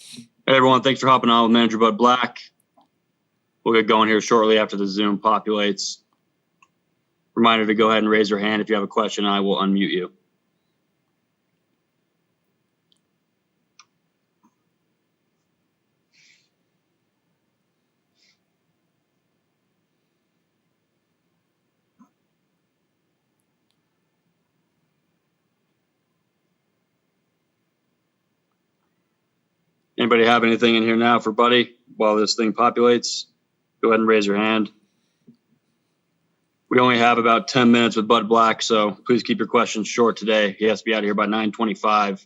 Hey, everyone. Thanks for hopping on with Manager Bud Black. We'll get going here shortly after the Zoom populates. Reminder to go ahead and raise your hand if you have a question. I will unmute you. Anybody have anything in here now for Buddy while this thing populates? Go ahead and raise your hand. We only have about 10 minutes with Bud Black, so please keep your questions short today. He has to be out of here by 9:25.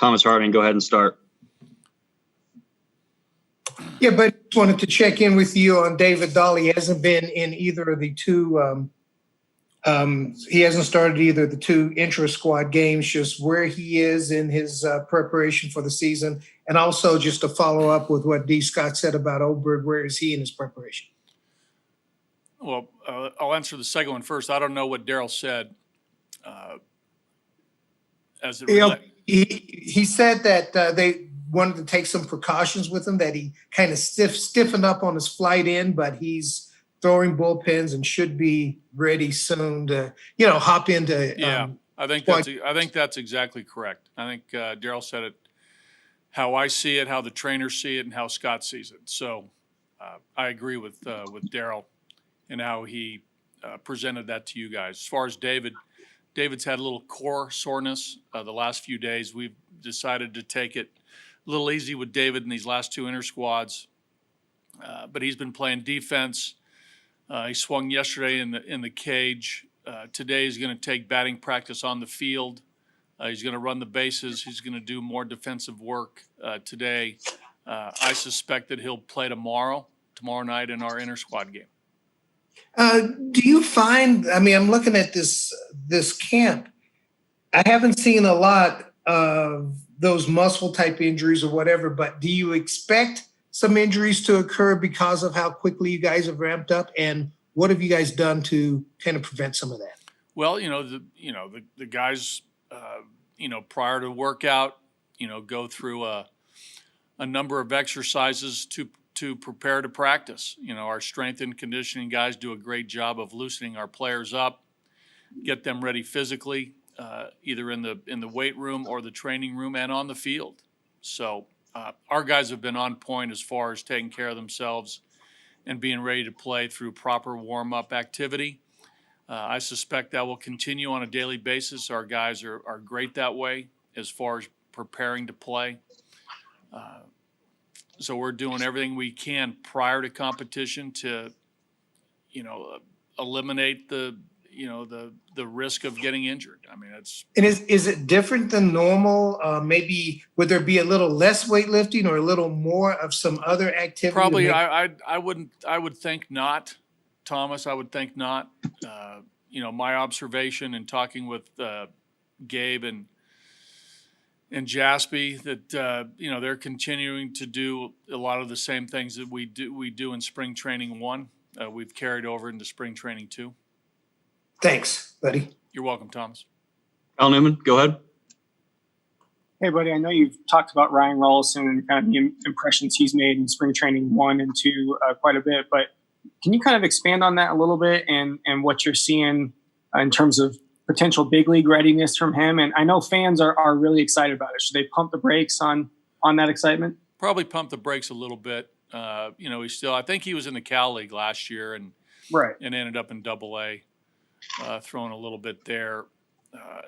Thomas Harding, go ahead and start. Yeah, but just wanted to check in with you on David Dahl. He hasn't been in either of the two. He hasn't started either of the two intra-squad games. Just where he is in his preparation for the season, and also just to follow up with what D. Scott said about Oberg. Where is he in his preparation? Well, I'll answer the second one first. I don't know what Daryl said. He said that they wanted to take some precautions with him, that he kind of stiffened up on his flight in, but he's throwing bullpens and should be ready soon to, hop into. I think that's exactly correct. I think Daryl said it how I see it, how the trainers see it, and how Scott sees it. So I agree with Daryl and how he presented that to you guys. As far as David's had a little core soreness the last few days. We've decided to take it a little easy with David in these last two inter squads, but he's been playing defense. He swung yesterday in the cage. Today he's going to take batting practice on the field. He's going to run the bases. He's going to do more defensive work today. I suspect that he'll play tomorrow night in our inter squad game. Do you find? I mean, I'm looking at this camp. I haven't seen a lot of those muscle type injuries or whatever. But do you expect some injuries to occur because of how quickly you guys have ramped up? And what have you guys done to kind of prevent some of that? Well, the guys, prior to workout, go through a number of exercises to prepare to practice. Our strength and conditioning guys do a great job of loosening our players up, get them ready physically, either in the weight room or the training room and on the field. So our guys have been on point as far as taking care of themselves and being ready to play through proper warm-up activity. I suspect that will continue on a daily basis. Our guys are great that way as far as preparing to play. So we're doing everything we can prior to competition to, eliminate the risk of getting injured. I mean, it's. And is it different than normal? Maybe would there be a little less weightlifting or a little more of some other activity? Probably, I would think not, Thomas. I would think not. My observation in talking with Gabe and Jaspy that they're continuing to do a lot of the same things that we do in spring training 1. We've carried over into spring training 2. Thanks, buddy. You're welcome, Thomas. Al Newman, go ahead. Hey, buddy. I know you've talked about Ryan Rollison and kind of the impressions he's made in spring training 1 and 2 quite a bit, but can you kind of expand on that a little bit and what you're seeing in terms of potential big league readiness from him? And I know fans are really excited about it. Should they pump the brakes on that excitement? Probably pump the brakes a little bit. I think he was in the Cal League last year and ended up in Double-A, throwing a little bit there.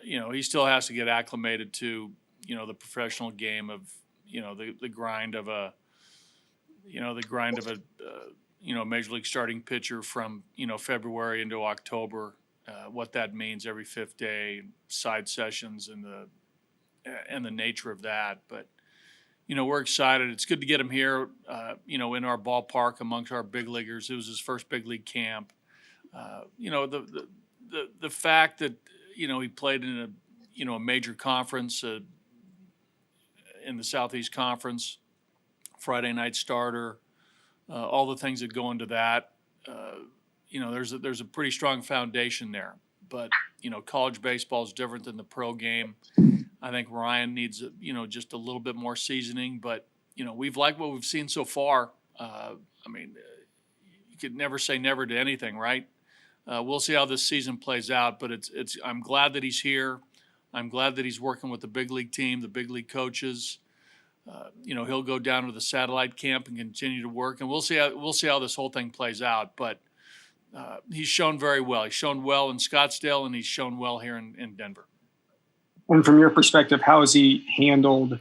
He still has to get acclimated to, the professional game of, the grind of a major league starting pitcher from, February into October. What that means every 5th day, side sessions, and the nature of that. But we're excited. It's good to get him here. In our ballpark amongst our big leaguers. It was his first big league camp. The fact that he played in a major conference in the Southeast Conference, Friday night starter, all the things that go into that. There's a pretty strong foundation there, but college baseball is different than the pro game. I think Ryan needs just a little bit more seasoning, but we've liked what we've seen so far. You could never say never to anything, right? We'll see how this season plays out, but I'm glad that he's here. I'm glad that he's working with the big league team, the big league coaches. He'll go down to the satellite camp and continue to work, and we'll see how this whole thing plays out. But he's shown very well. He's shown well in Scottsdale, and he's shown well here in Denver. And from your perspective, how has he handled,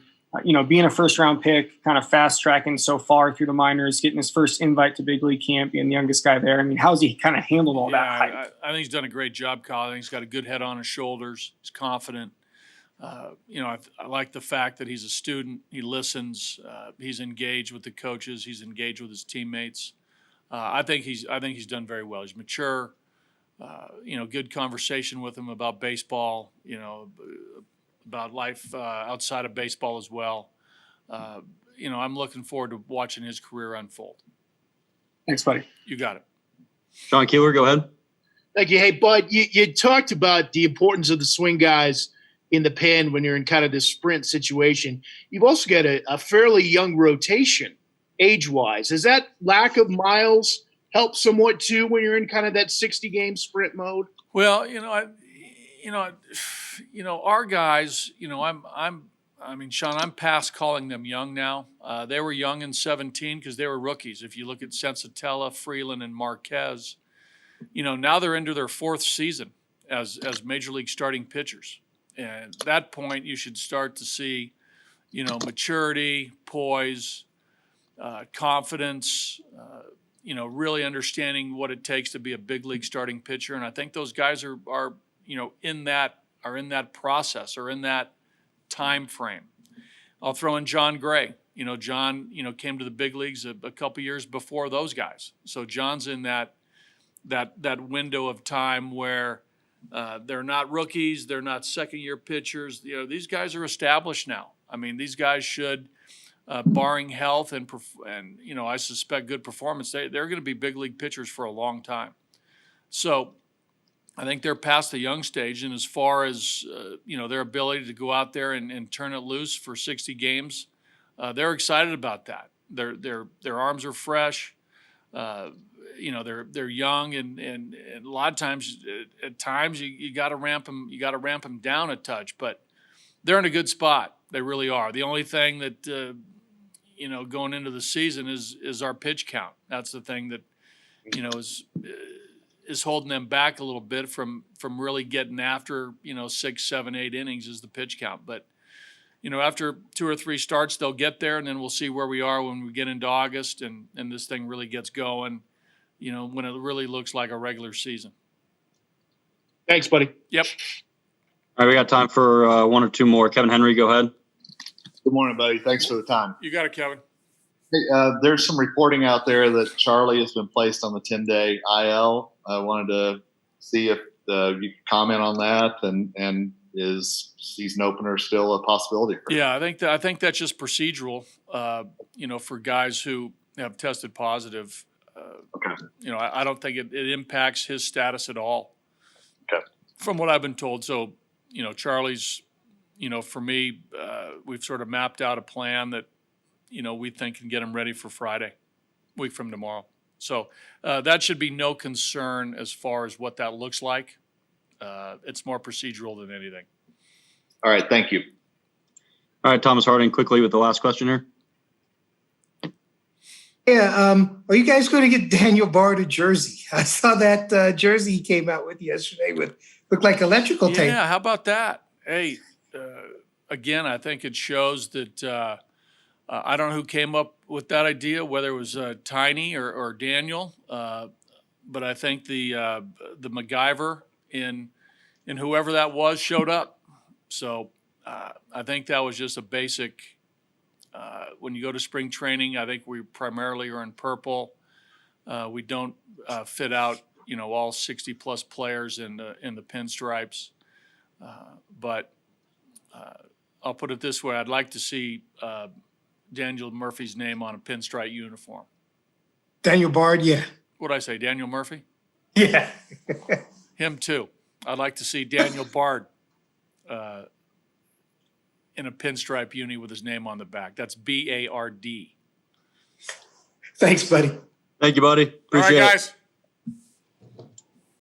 being a first-round pick, kind of fast-tracking so far through the minors, getting his first invite to big league camp, being the youngest guy there? I mean, how's he kind of handled all that hype? I think he's done a great job, Kyle. I think he's got a good head on his shoulders. He's confident. I like the fact that he's a student. He listens. He's engaged with the coaches. He's engaged with his teammates. I think he's done very well. He's mature. Good conversation with him about baseball. About life outside of baseball as well. I'm looking forward to watching his career unfold. Thanks, buddy. You got it. Sean Keeler, go ahead. Thank you. Hey, Bud, you talked about the importance of the swing guys in the pen when you're in kind of this sprint situation. You've also got a fairly young rotation age-wise. Does that lack of miles help somewhat too when you're in kind of that 60-game sprint mode? Well, our guys, Sean, I'm past calling them young now. They were young in 17 because they were rookies. If you look at Sensatella, Freeland, and Marquez, now they're into their fourth season as major league starting pitchers. And at that point, you should start to see, maturity, poise, confidence, really understanding what it takes to be a big league starting pitcher. And I think those guys are in that process or in that time frame. I'll throw in John Gray. John, came to the big leagues a couple years before those guys. So John's in that window of time where they're not rookies, they're not second-year pitchers. These guys are established now. These guys should, barring health and I suspect good performance, they're going to be big league pitchers for a long time. So I think they're past the young stage, and as far as their ability to go out there and turn it loose for 60 games, they're excited about that. Their arms are fresh. They're young, and a lot of times, at times you got to ramp them. You got to ramp them down a touch, but they're in a good spot. They really are. The only thing that going into the season is our pitch count. That's the thing that is holding them back a little bit from really getting after 6, 7, 8 innings is the pitch count. But after 2 or 3 starts, they'll get there, and then we'll see where we are when we get into August and this thing really gets going. When it really looks like a regular season. Thanks, buddy. Yep. All right, we got time for 1 or 2 more. Kevin Henry, go ahead. Good morning, buddy. Thanks for the time. You got it, Kevin. Hey, there's some reporting out there that Charlie has been placed on the 10-day IL. I wanted to see if you could comment on that, and is season opener still a possibility? Yeah, I think that's just procedural. For guys who have tested positive. Okay. I don't think it impacts his status at all. Okay. From what I've been told. So, Charlie's, for me, we've sort of mapped out a plan that, we think can get him ready for Friday, week from tomorrow. So that should be no concern as far as what that looks like. It's more procedural than anything. All right. Thank you. All right, Thomas Harding, quickly with the last question here. Yeah, are you guys going to get Daniel Bard a jersey? I saw that jersey he came out with yesterday with looked like electrical tape. Yeah, how about that? Hey, again, I think it shows that I don't know who came up with that idea, whether it was Tiny or Daniel, but I think the MacGyver in whoever that was showed up. So I think that was just a basic. When you go to spring training, I think we primarily are in purple. We don't fit out, all 60-plus players in the pinstripes. But I'll put it this way: I'd like to see Daniel Murphy's name on a pinstripe uniform. Daniel Bard, yeah. What'd I say, Daniel Murphy? Yeah. Him too. I'd like to see Daniel Bard in a pinstripe uni with his name on the back. That's BARD. Thanks, buddy. Thank you, buddy. All right, Appreciate it. guys.